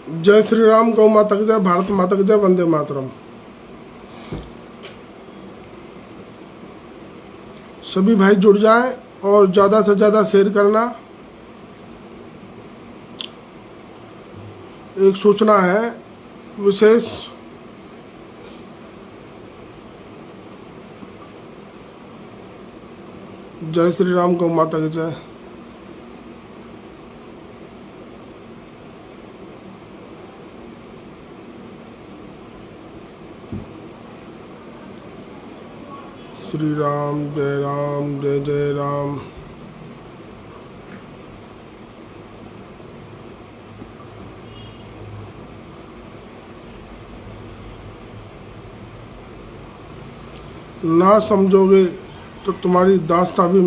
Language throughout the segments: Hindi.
जय श्री राम, गौ माता की जय, भारत माता की जय, वंदे मातरम। सभी भाई जुड़ जाएं और ज़्यादा से ज़्यादा शेयर करना। एक सूचना है विशेष, जय श्री राम, गौ माता की जय। श्री राम, जय जय राम। ना समझोगे तो तुम्हारी दास्तां भी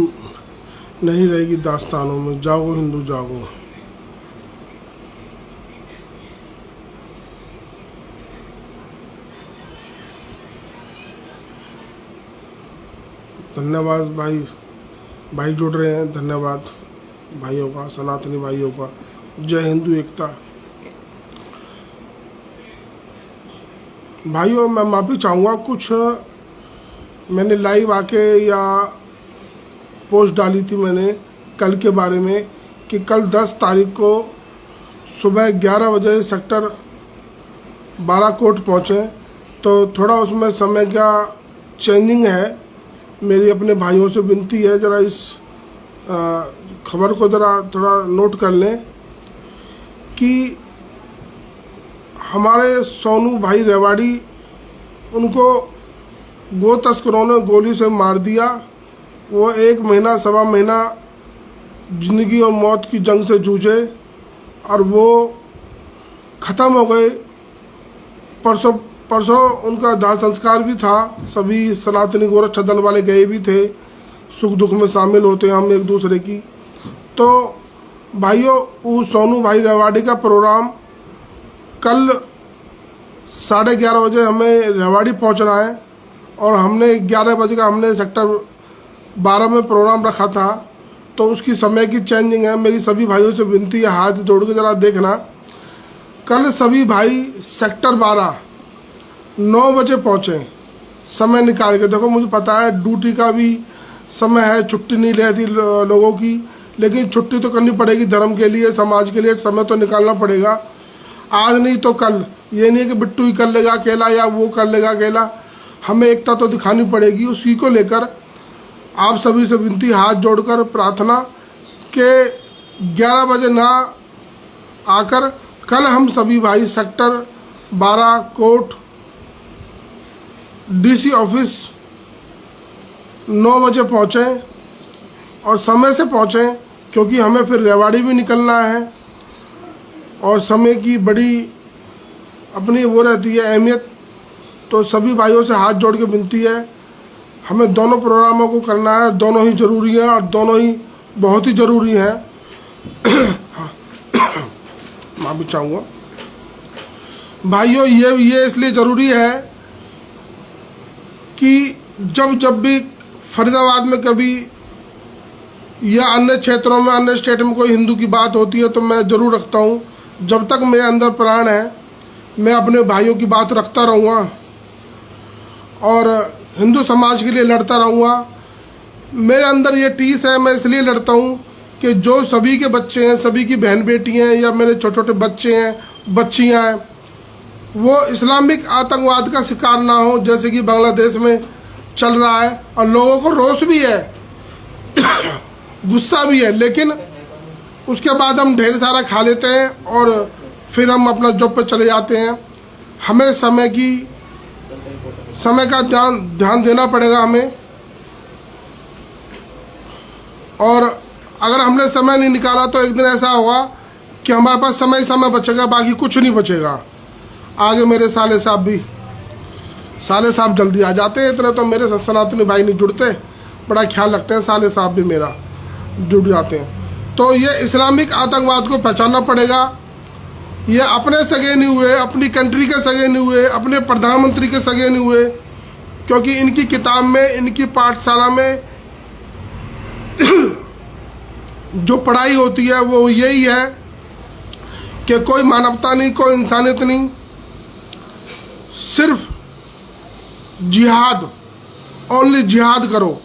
नहीं रहेगी दास्तानों में। जागो हिंदू जागो। धन्यवाद भाई जुड़ रहे हैं। धन्यवाद भाइयों का, सनातनी भाइयों का। जय हिंदू एकता। भाइयों मैं माफ़ी चाहूँगा, कुछ मैंने लाइव आके या पोस्ट डाली थी मैंने कल के बारे में कि कल 10 तारीख को सुबह 11 बजे सेक्टर 12 कोट पहुँचे, तो थोड़ा उसमें समय का चेंजिंग है। मेरी अपने भाइयों से विनती है, ज़रा इस खबर को ज़रा थोड़ा नोट कर लें कि हमारे सोनू भाई रेवाड़ी, उनको गो तस्करों ने गोली से मार दिया। वो 1 महीना सवा महीना ज़िंदगी और मौत की जंग से जूझे और वो ख़त्म हो गए। परसों उनका दाह संस्कार भी था। सभी सनातनी गोरक्षा दल वाले गए भी थे। सुख दुख में शामिल होते हैं हम एक दूसरे की। तो भाइयों, वो सोनू भाई रेवाड़ी का प्रोग्राम कल 11:30 बजे हमें रेवाड़ी पहुंचना है और हमने 11 बजे का हमने सेक्टर 12 में प्रोग्राम रखा था। तो उसकी समय की चेंजिंग है। मेरी सभी भाइयों से विनती है, हाथ जोड़ के ज़रा देखना। कल सभी भाई सेक्टर 12 9 बजे पहुँचे, समय निकाल के। देखो मुझे पता है ड्यूटी का भी समय है, छुट्टी नहीं रहती लोगों की, लेकिन छुट्टी तो करनी पड़ेगी धर्म के लिए, समाज के लिए। समय तो निकालना पड़ेगा, आज नहीं तो कल। ये नहीं है कि बिट्टू ही कर लेगा अकेला या वो कर लेगा अकेला। हमें एकता तो दिखानी पड़ेगी। उसी को लेकर आप सभी से विनती, हाथ जोड़कर प्रार्थना के 11 बजे ना आकर कल हम सभी भाई सेक्टर 12 कोर्ट डीसी ऑफिस 9 बजे पहुँचें और समय से पहुँचें, क्योंकि हमें फिर रेवाड़ी भी निकलना है और समय की बड़ी अपनी वो रहती है अहमियत। तो सभी भाइयों से हाथ जोड़ के विनती है, हमें दोनों प्रोग्रामों को करना है। दोनों ही ज़रूरी हैं और दोनों ही बहुत ही ज़रूरी हैं। मैं भी चाहूँगा भाइयों, ये इसलिए ज़रूरी है कि जब भी फरीदाबाद में कभी या अन्य क्षेत्रों में, अन्य स्टेट में कोई हिंदू की बात होती है तो मैं ज़रूर रखता हूँ। जब तक मेरे अंदर प्राण है मैं अपने भाइयों की बात रखता रहूँगा और हिंदू समाज के लिए लड़ता रहूँगा। मेरे अंदर ये टीस है, मैं इसलिए लड़ता हूँ कि जो सभी के बच्चे हैं, सभी की बहन बेटियाँ हैं या मेरे छोटे छोटे बच्चे हैं, बच्चियाँ हैं, वो इस्लामिक आतंकवाद का शिकार ना हो, जैसे कि बांग्लादेश में चल रहा है। और लोगों को रोष भी है, गुस्सा भी है, लेकिन उसके बाद हम ढेर सारा खा लेते हैं और फिर हम अपना जॉब पर चले जाते हैं। हमें समय का ध्यान देना पड़ेगा हमें। और अगर हमने समय नहीं निकाला तो एक दिन ऐसा होगा कि हमारे पास समय बचेगा, बाकी कुछ नहीं बचेगा। आगे मेरे साले साहब जल्दी आ जाते हैं, इतने तो मेरे सनातनी भाई नहीं जुड़ते, बड़ा ख्याल रखते हैं। साले साहब भी मेरा जुड़ जाते हैं। तो ये इस्लामिक आतंकवाद को पहचानना पड़ेगा। ये अपने सगे नहीं हुए, अपनी कंट्री के सगे नहीं हुए, अपने प्रधानमंत्री के सगे नहीं हुए, क्योंकि इनकी किताब में, इनकी पाठशाला में जो पढ़ाई होती है वो यही है कि कोई मानवता नहीं, कोई इंसानियत नहीं, सिर्फ जिहाद, ओनली जिहाद करो।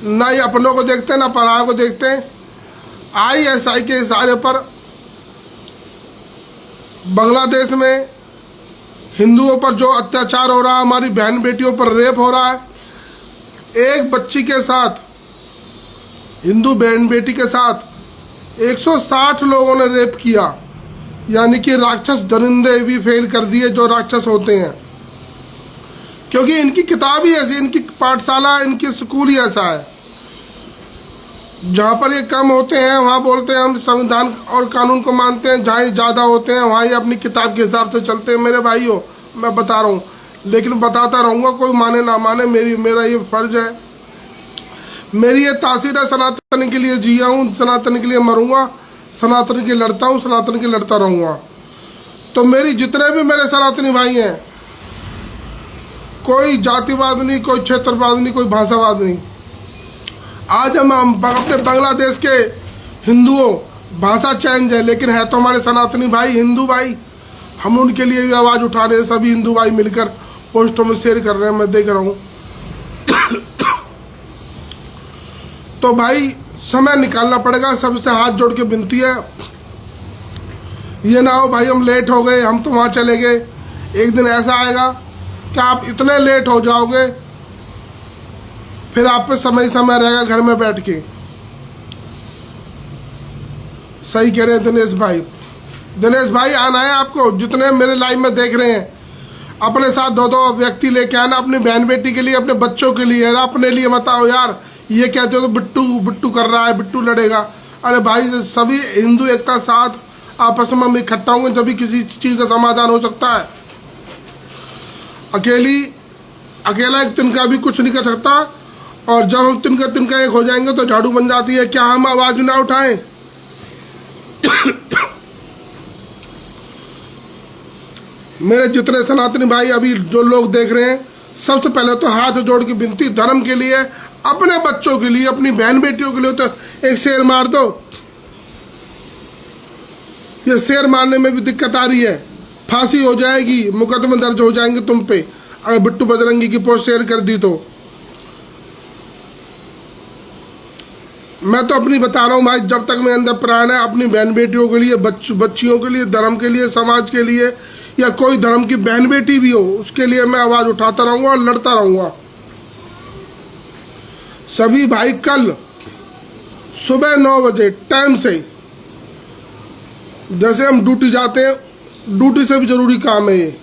ना ही अपनों को देखते ना परायों को देखते। ISI के इशारे पर बांग्लादेश में हिंदुओं पर जो अत्याचार हो रहा है, हमारी बहन बेटियों पर रेप हो रहा है, एक बच्ची के साथ, हिंदू बहन बेटी के साथ 160 लोगों ने रेप किया। यानी कि राक्षस दरिंदे भी फेल कर दिए जो राक्षस होते हैं, क्योंकि इनकी किताब ही ऐसी, इनकी पाठशाला, इनकी स्कूल ही ऐसा है। जहाँ पर ये कम होते हैं वहाँ बोलते हैं हम संविधान और कानून को मानते हैं, जहाँ ये ज़्यादा होते हैं वहाँ ये अपनी किताब के हिसाब से चलते हैं। मेरे भाइयों, मैं बता रहा हूँ, लेकिन बताता रहूँगा, कोई माने ना माने, मेरा ये फर्ज है, मेरी ये तासीर है। सनातन के लिए जिया हूँ, सनातन के लिए मरूंगा, सनातन के लड़ता हूँ, सनातन के लड़ता रहूँगा। तो मेरी जितने भी मेरे सनातनी भाई हैं, कोई जातिवाद नहीं, कोई क्षेत्रवाद नहीं, कोई भाषावाद नहीं। आज हम अपने बांग्लादेश के हिंदुओं, भाषा चेंज है लेकिन है तो हमारे सनातनी भाई, हिंदू भाई। हम उनके लिए भी आवाज़ उठा रहे हैं, सभी हिंदू भाई मिलकर पोस्टों में शेयर कर रहे हैं, मैं देख रहा हूँ। तो भाई समय निकालना पड़ेगा, सबसे हाथ जोड़ के विनती है। ये ना हो भाई हम लेट हो गए, हम तो वहाँ चले गए। एक दिन ऐसा आएगा कि आप इतने लेट हो जाओगे, फिर आप पे समय रहेगा घर में बैठ के। सही कह रहे हैं दिनेश भाई। दिनेश भाई आना है आपको, जितने मेरे लाइव में देख रहे हैं, अपने साथ 2-2 व्यक्ति लेके आना, अपनी बहन बेटी के लिए, अपने बच्चों के लिए, अपने लिए मत आओ यार। ये कहते हो तो बिट्टू कर रहा है, बिट्टू लड़ेगा। अरे भाई सभी हिंदू एकता साथ आपस में इकट्ठा होंगे तभी किसी चीज़ का समाधान हो सकता है। अकेला एक तिनका भी कुछ नहीं कर सकता, और जब हम तिनका एक हो जाएंगे तो झाड़ू बन जाती है। क्या हम आवाज ना उठाएं? मेरे जितने सनातनी भाई अभी जो लोग देख रहे हैं, सबसे पहले तो हाथ जोड़ के विनती, धर्म के लिए, अपने बच्चों के लिए, अपनी बहन बेटियों के लिए तो एक शेर मार दो। ये शेर मारने में भी दिक्कत आ रही है, फांसी हो जाएगी, मुकदमे दर्ज हो जाएंगे तुम पे अगर बिट्टू बजरंगी की पोस्ट शेयर कर दी तो। मैं तो अपनी बता रहा हूँ भाई, जब तक मेरे अंदर प्राण है, अपनी बहन बेटियों के लिए, बच्चियों के लिए, धर्म के लिए, समाज के लिए, या कोई धर्म की बहन बेटी भी हो उसके लिए मैं आवाज उठाता रहूंगा और लड़ता रहूंगा। सभी भाई कल सुबह 9 बजे टाइम से, जैसे हम ड्यूटी जाते हैं, ड्यूटी से भी जरूरी काम है ये,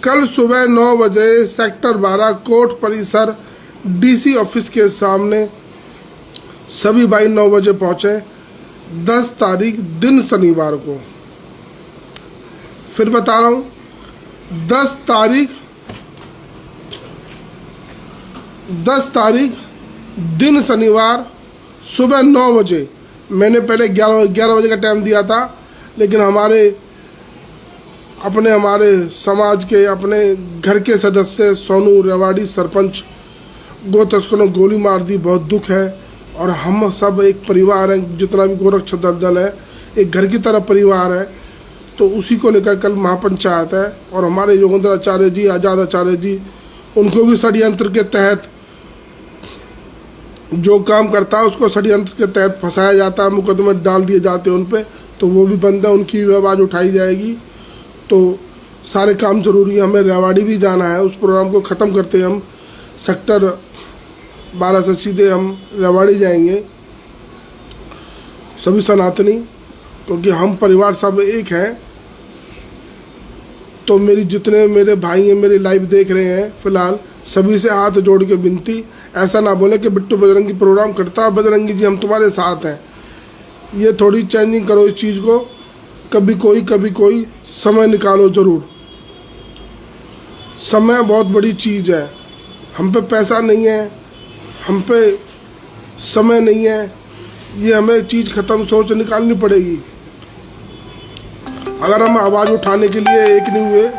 कल सुबह 9 बजे सेक्टर 12 कोर्ट परिसर DC ऑफिस के सामने सभी भाई 9 बजे पहुंचे। 10 तारीख दिन शनिवार को, फिर बता रहा हूं, 10 तारीख दिन शनिवार सुबह 9 बजे। मैंने पहले 11 बजे का टाइम दिया था, लेकिन हमारे समाज के, अपने घर के सदस्य सोनू रेवाड़ी सरपंच गोतस्को ने गोली मार दी। बहुत दुख है, और हम सब एक परिवार हैं, जितना भी गोरक्ष दल है एक घर की तरह परिवार है। तो उसी को लेकर कल महापंचायत है, और हमारे योगेंद्र आचार्य जी, आज़ाद आचार्य जी, उनको भी षड्यंत्र के तहत जो काम करता है उसको षड्यंत्र के तहत फंसाया जाता है, मुकदमे डाल दिए जाते हैं उन पे, तो वो भी बंद है, उनकी भी आवाज़ उठाई जाएगी। तो सारे काम जरूरी है। हमें रेवाड़ी भी जाना है, उस प्रोग्राम को ख़त्म करते हैं हम, सेक्टर 12 से सीधे हम रेवाड़ी जाएंगे, सभी सनातनी, क्योंकि हम परिवार सब एक हैं। तो मेरी जितने मेरे भाई हैं, मेरे लाइव देख रहे हैं फिलहाल, सभी से हाथ जोड़ के विनती, ऐसा ना बोले कि बिट्टू बजरंगी प्रोग्राम करता है, बजरंगी जी हम तुम्हारे साथ हैं। ये थोड़ी चेंजिंग करो इस चीज़ को, कभी कोई समय निकालो ज़रूर। समय बहुत बड़ी चीज़ है। हम पे पैसा नहीं है, हम पे समय नहीं है, ये हमें चीज़ ख़त्म सोच निकालनी पड़ेगी। अगर हम आवाज़ उठाने के लिए एक नहीं हुए,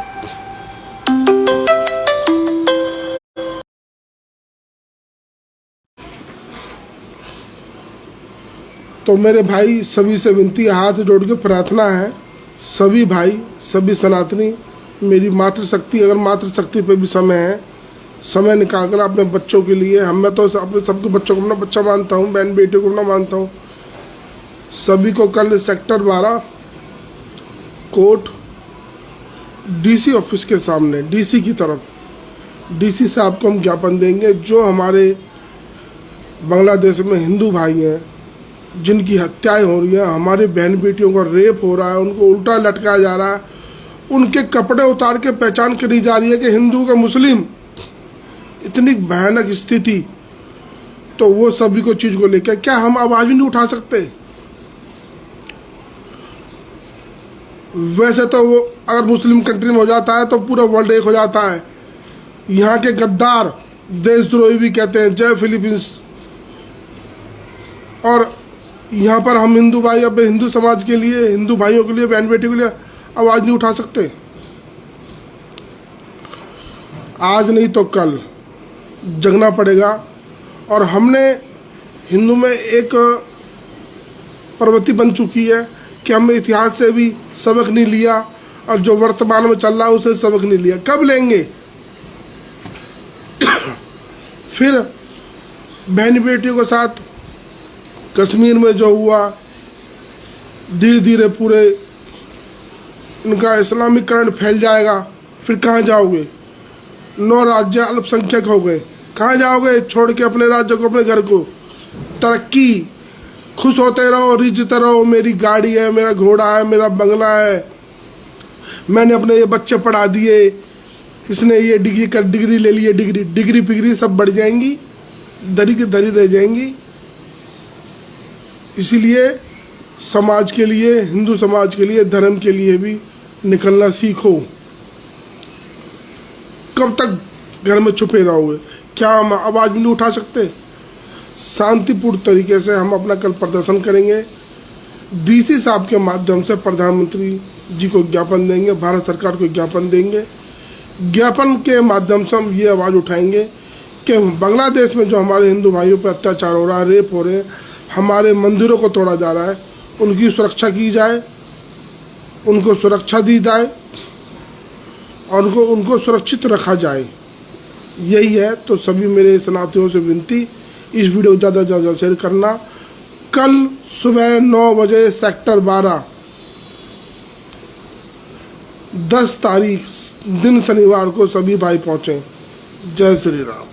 तो मेरे भाई सभी से विनती, हाथ जोड़ के प्रार्थना है, सभी भाई, सभी सनातनी, मेरी मातृशक्ति, अगर मातृशक्ति पे भी समय है, समय निकाल कर अपने बच्चों के लिए, मैं तो अपने सबके बच्चों को अपना बच्चा मानता हूँ, बहन बेटे को अपना मानता हूँ, सभी को कल सेक्टर 12 कोर्ट डीसी ऑफिस के सामने, डीसी की तरफ, डीसी साहब को हम ज्ञापन देंगे। जो हमारे बांग्लादेश में हिंदू भाई हैं जिनकी हत्याएं हो रही हैं, हमारी बहन बेटियों का रेप हो रहा है, उनको उल्टा लटकाया जा रहा है, उनके कपड़े उतार के पहचान करी जा रही है कि हिंदू का मुस्लिम, इतनी भयानक स्थिति, तो वो सभी को चीज को लेकर क्या हम आवाज भी नहीं उठा सकते? वैसे तो वो अगर मुस्लिम कंट्री में हो जाता है तो पूरा वर्ल्ड एक हो जाता है। यहाँ के गद्दार देशद्रोही भी कहते हैं जय फिलीपींस, और यहाँ पर हम हिंदू भाई अपने हिंदू समाज के लिए, हिंदू भाइयों के लिए, बहन बेटी के लिए आवाज नहीं उठा सकते? आज नहीं तो कल जगना पड़ेगा। और हमने हिंदू में एक प्रवृत्ति बन चुकी है कि हमने इतिहास से भी सबक नहीं लिया और जो वर्तमान में चल रहा है उसे सबक नहीं लिया। कब लेंगे? फिर बहन बेटियों के साथ कश्मीर में जो हुआ, धीरे धीरे पूरे इनका इस्लामीकरण फैल जाएगा। फिर कहाँ जाओगे? 9 राज्य अल्पसंख्यक हो गए, कहाँ जाओगे छोड़ के अपने राज्य को, अपने घर को? तरक्की, खुश होते रहो, रिझते रहो, मेरी गाड़ी है, मेरा घोड़ा है, मेरा बंगला है, मैंने अपने ये बच्चे पढ़ा दिए, इसने ये डिग्री ले ली, डिग्री पिग्री सब बढ़ जाएंगी, दरी की दरी रह जाएंगी। इसीलिए समाज के लिए, हिंदू समाज के लिए, धर्म के लिए भी निकलना सीखो। कब तक घर में छुपे रहोगे? क्या हम आवाज भी नहीं उठा सकते? शांतिपूर्ण तरीके से हम अपना कल प्रदर्शन करेंगे। डीसी साहब के माध्यम से प्रधानमंत्री जी को ज्ञापन देंगे, भारत सरकार को ज्ञापन देंगे। ज्ञापन के माध्यम से हम ये आवाज़ उठाएंगे कि बांग्लादेश में जो हमारे हिंदू भाइयों पर अत्याचार हो रहा है, रेप हो रहे हैं, हमारे मंदिरों को तोड़ा जा रहा है, उनकी सुरक्षा की जाए, उनको सुरक्षा दी जाए और उनको सुरक्षित रखा जाए। यही है। तो सभी मेरे सनातनियों से विनती, इस वीडियो को ज़्यादा से ज़्यादा शेयर करना। कल सुबह 9 बजे सेक्टर 12, 10 तारीख दिन शनिवार को सभी भाई पहुँचें। जय श्री राम।